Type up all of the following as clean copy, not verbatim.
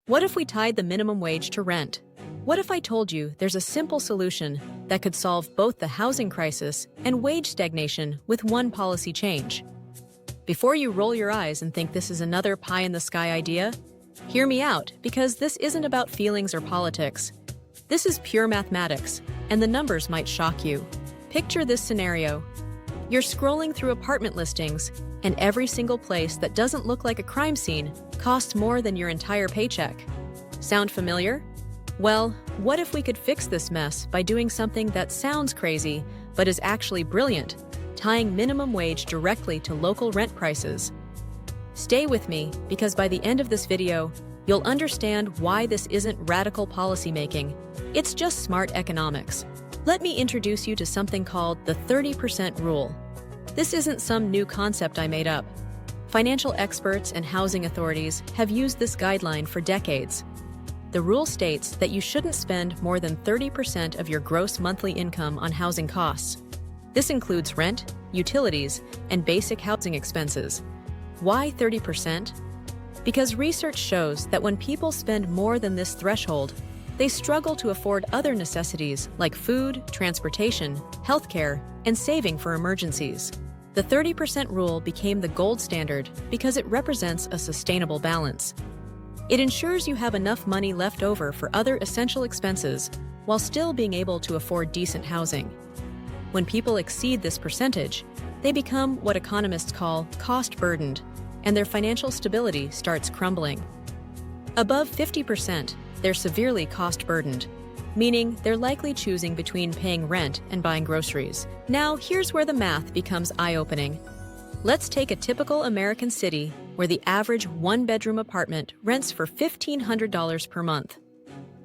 What if we tied the minimum wage to rent? What if I told you there's a simple solution that could solve both the housing crisis and wage stagnation with one policy change? Before you roll your eyes and think this is another pie-in-the-sky idea, hear me out, because this isn't about feelings or politics. This is pure mathematics, and the numbers might shock you. Picture this scenario. You're scrolling through apartment listings, and every single place that doesn't look like a crime scene costs more than your entire paycheck. Sound familiar? Well, what if we could fix this mess by doing something that sounds crazy, but is actually brilliant, tying minimum wage directly to local rent prices? Stay with me, because by the end of this video, you'll understand why this isn't radical policymaking. It's just smart economics. Let me introduce you to something called the 30% rule. This isn't some new concept I made up. Financial experts and housing authorities have used this guideline for decades. The rule states that you shouldn't spend more than 30% of your gross monthly income on housing costs. This includes rent, utilities, and basic housing expenses. Why 30%? Because research shows that when people spend more than this threshold, they struggle to afford other necessities like food, transportation, healthcare, and saving for emergencies. The 30% rule became the gold standard because it represents a sustainable balance. It ensures you have enough money left over for other essential expenses while still being able to afford decent housing. When people exceed this percentage, they become what economists call cost-burdened, and their financial stability starts crumbling. Above 50%, they're severely cost-burdened, meaning they're likely choosing between paying rent and buying groceries. Now, here's where the math becomes eye-opening. Let's take a typical American city where the average one-bedroom apartment rents for $1,500 per month.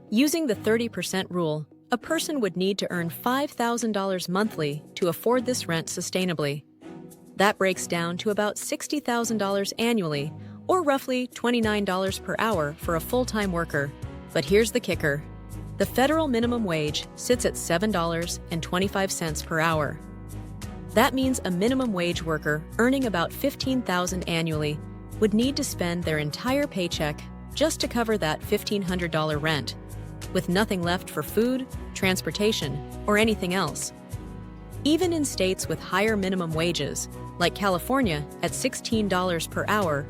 Using the 30% rule, a person would need to earn $5,000 monthly to afford this rent sustainably. That breaks down to about $60,000 annually, or roughly $29 per hour for a full-time worker. But here's the kicker. The federal minimum wage sits at $7.25 per hour. That means a minimum wage worker earning about $15,000 annually would need to spend their entire paycheck just to cover that $1,500 rent, with nothing left for food, transportation, or anything else. Even in states with higher minimum wages, like California at $16 per hour,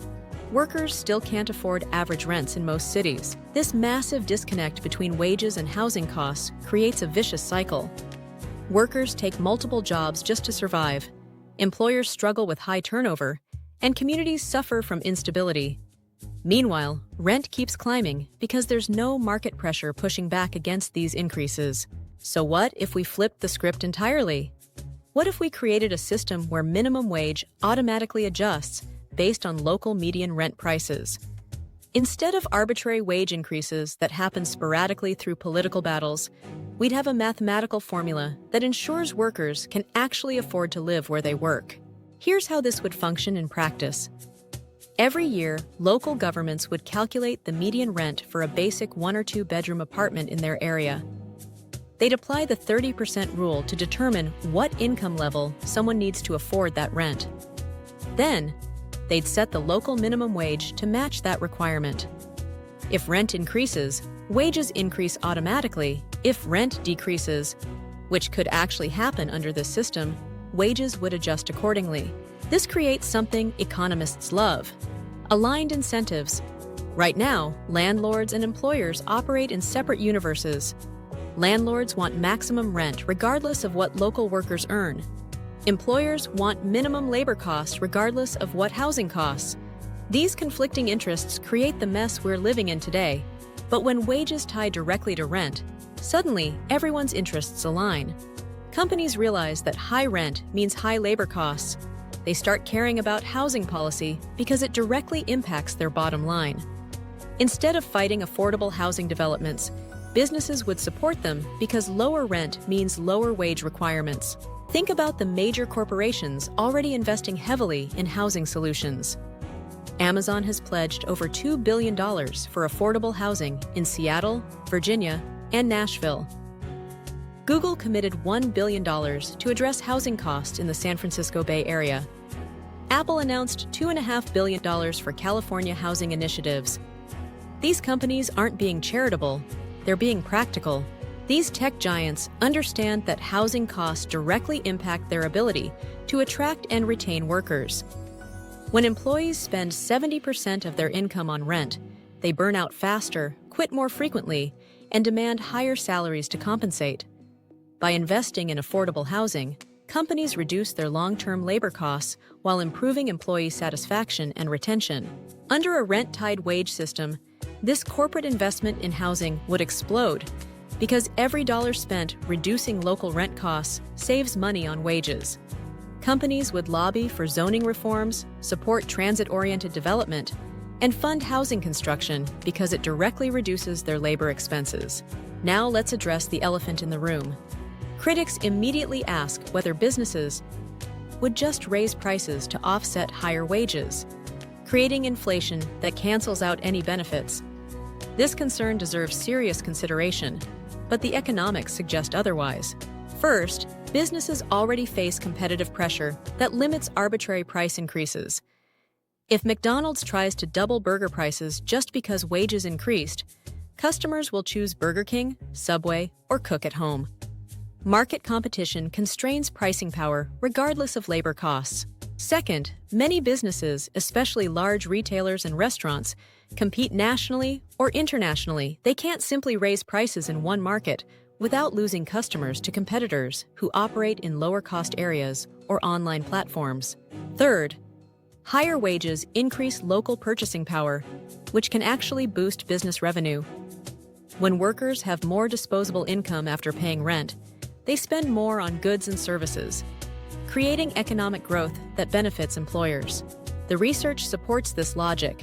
workers still can't afford average rents in most cities. This massive disconnect between wages and housing costs creates a vicious cycle. Workers take multiple jobs just to survive, employers struggle with high turnover, and communities suffer from instability. Meanwhile, rent keeps climbing because there's no market pressure pushing back against these increases. So what if we flipped the script entirely? What if we created a system where minimum wage automatically adjusts based on local median rent prices? Instead of arbitrary wage increases that happen sporadically through political battles, we'd have a mathematical formula that ensures workers can actually afford to live where they work. Here's how this would function in practice. Every year, local governments would calculate the median rent for a basic one- or two-bedroom apartment in their area. They'd apply the 30% rule to determine what income level someone needs to afford that rent. Then, they'd set the local minimum wage to match that requirement. If rent increases, wages increase automatically. If rent decreases, which could actually happen under this system, wages would adjust accordingly. This creates something economists love: aligned incentives. Right now, landlords and employers operate in separate universes. Landlords want maximum rent regardless of what local workers earn. Employers want minimum labor costs regardless of what housing costs. These conflicting interests create the mess we're living in today. But when wages tie directly to rent, suddenly everyone's interests align. Companies realize that high rent means high labor costs. They start caring about housing policy because it directly impacts their bottom line. Instead of fighting affordable housing developments, businesses would support them because lower rent means lower wage requirements. Think about the major corporations already investing heavily in housing solutions. Amazon has pledged over $2 billion for affordable housing in Seattle, Virginia, and Nashville. Google committed $1 billion to address housing costs in the San Francisco Bay Area. Apple announced $2.5 billion for California housing initiatives. These companies aren't being charitable, they're being practical. These tech giants understand that housing costs directly impact their ability to attract and retain workers. When employees spend 70% of their income on rent, they burn out faster, quit more frequently, and demand higher salaries to compensate. By investing in affordable housing, companies reduce their long-term labor costs while improving employee satisfaction and retention. Under a rent-tied wage system, this corporate investment in housing would explode because every dollar spent reducing local rent costs saves money on wages. Companies would lobby for zoning reforms, support transit-oriented development, and fund housing construction because it directly reduces their labor expenses. Now let's address the elephant in the room. Critics immediately ask whether businesses would just raise prices to offset higher wages, creating inflation that cancels out any benefits. This concern deserves serious consideration, but the economics suggest otherwise. First, businesses already face competitive pressure that limits arbitrary price increases. If McDonald's tries to double burger prices just because wages increased, customers will choose Burger King, Subway, or cook at home. Market competition constrains pricing power regardless of labor costs. Second, many businesses, especially large retailers and restaurants, compete nationally or internationally. They can't simply raise prices in one market without losing customers to competitors who operate in lower-cost areas or online platforms. Third, higher wages increase local purchasing power, which can actually boost business revenue. When workers have more disposable income after paying rent, they spend more on goods and services, creating economic growth that benefits employers. The research supports this logic.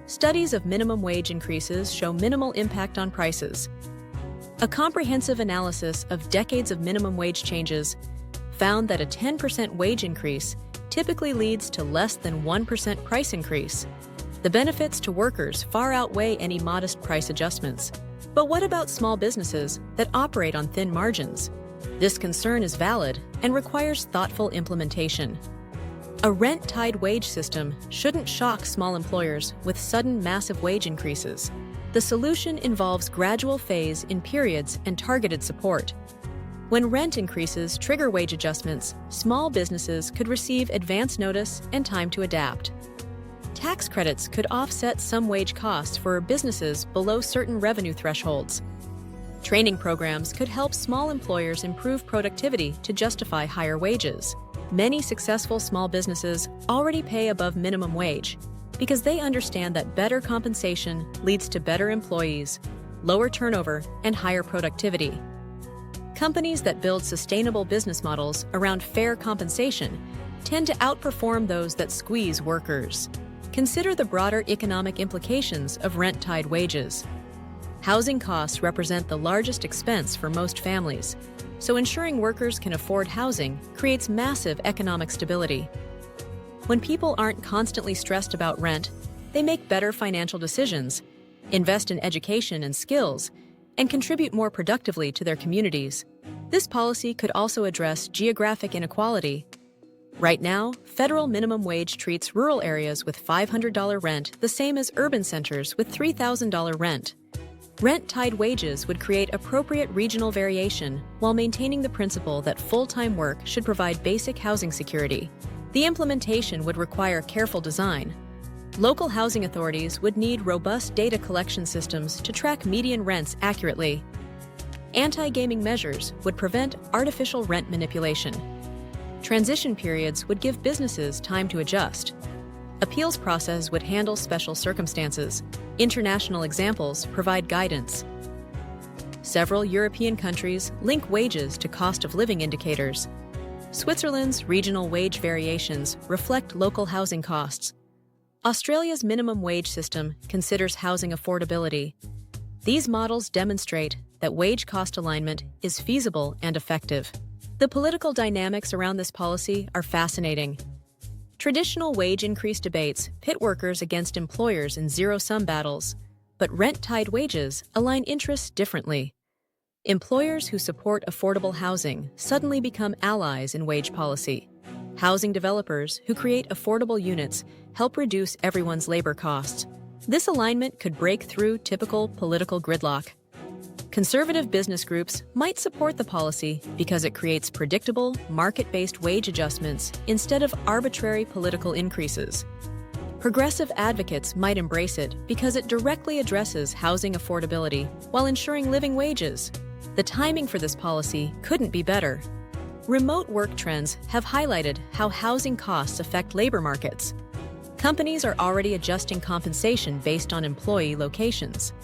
Studies of minimum wage increases show minimal impact on prices. A comprehensive analysis of decades of minimum wage changes found that a 10% wage increase typically leads to less than 1% price increase. The benefits to workers far outweigh any modest price adjustments. But what about small businesses that operate on thin margins? This concern is valid and requires thoughtful implementation. A rent-tied wage system shouldn't shock small employers with sudden massive wage increases. The solution involves gradual phase in periods and targeted support. When rent increases trigger wage adjustments, small businesses could receive advance notice and time to adapt. Tax credits could offset some wage costs for businesses below certain revenue thresholds. Training programs could help small employers improve productivity to justify higher wages. Many successful small businesses already pay above minimum wage because they understand that better compensation leads to better employees, lower turnover, and higher productivity. Companies that build sustainable business models around fair compensation tend to outperform those that squeeze workers. Consider the broader economic implications of rent-tied wages. Housing costs represent the largest expense for most families, so ensuring workers can afford housing creates massive economic stability. When people aren't constantly stressed about rent, they make better financial decisions, invest in education and skills, and contribute more productively to their communities. This policy could also address geographic inequality. Right now, federal minimum wage treats rural areas with $500 rent the same as urban centers with $3,000 rent. Rent-tied wages would create appropriate regional variation while maintaining the principle that full-time work should provide basic housing security. The implementation would require careful design. Local housing authorities would need robust data collection systems to track median rents accurately. Anti-gaming measures would prevent artificial rent manipulation. Transition periods would give businesses time to adjust. Appeals process would handle special circumstances. International examples provide guidance. Several European countries link wages to cost of living indicators. Switzerland's regional wage variations reflect local housing costs. Australia's minimum wage system considers housing affordability. These models demonstrate that wage cost alignment is feasible and effective. The political dynamics around this policy are fascinating. Traditional wage increase debates pit workers against employers in zero-sum battles, but rent-tied wages align interests differently. Employers who support affordable housing suddenly become allies in wage policy. Housing developers who create affordable units help reduce everyone's labor costs. This alignment could break through typical political gridlock. Conservative business groups might support the policy because it creates predictable, market-based wage adjustments instead of arbitrary political increases. Progressive advocates might embrace it because it directly addresses housing affordability while ensuring living wages. The timing for this policy couldn't be better. Remote work trends have highlighted how housing costs affect labor markets. Companies are already adjusting compensation based on employee locations.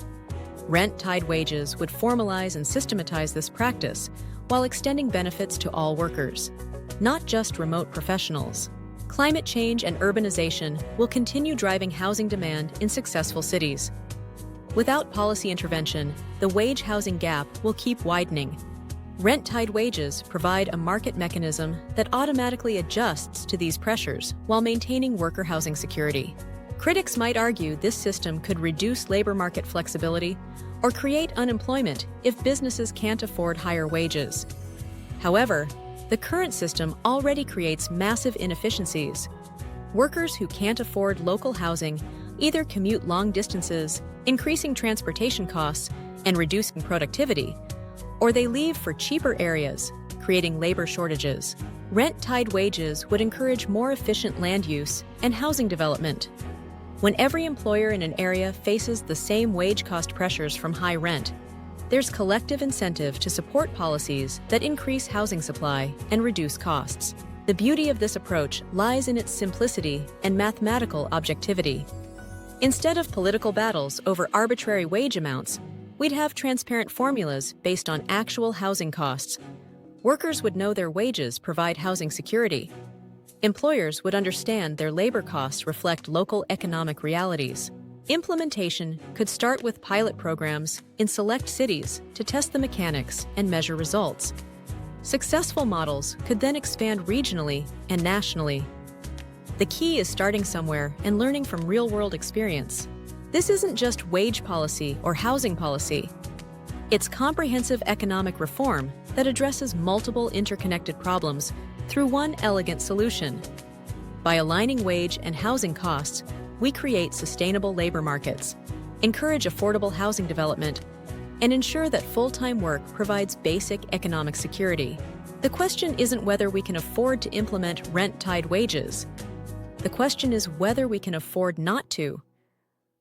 Rent-tied wages would formalize and systematize this practice while extending benefits to all workers, not just remote professionals. Climate change and urbanization will continue driving housing demand in successful cities. Without policy intervention, the wage-housing gap will keep widening. Rent-tied wages provide a market mechanism that automatically adjusts to these pressures while maintaining worker housing security. Critics might argue this system could reduce labor market flexibility or create unemployment if businesses can't afford higher wages. However, the current system already creates massive inefficiencies. Workers who can't afford local housing either commute long distances, increasing transportation costs and reducing productivity, or they leave for cheaper areas, creating labor shortages. Rent-tied wages would encourage more efficient land use and housing development. When every employer in an area faces the same wage cost pressures from high rent, there's collective incentive to support policies that increase housing supply and reduce costs. The beauty of this approach lies in its simplicity and mathematical objectivity. Instead of political battles over arbitrary wage amounts, we'd have transparent formulas based on actual housing costs. Workers would know their wages provide housing security. Employers would understand their labor costs reflect local economic realities. Implementation could start with pilot programs in select cities to test the mechanics and measure results. Successful models could then expand regionally and nationally. The key is starting somewhere and learning from real-world experience. This isn't just wage policy or housing policy. It's comprehensive economic reform that addresses multiple interconnected problems through one elegant solution. By aligning wage and housing costs, we create sustainable labor markets, encourage affordable housing development, and ensure that full-time work provides basic economic security. The question isn't whether we can afford to implement rent-tied wages. The question is whether we can afford not to.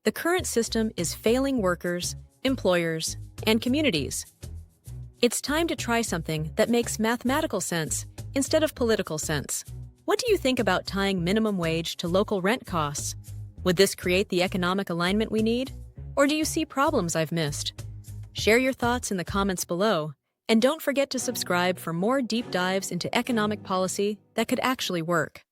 The current system is failing workers, employers, and communities. It's time to try something that makes mathematical sense instead of political sense. What do you think about tying minimum wage to local rent costs? Would this create the economic alignment we need? Or do you see problems I've missed? Share your thoughts in the comments below, and don't forget to subscribe for more deep dives into economic policy that could actually work.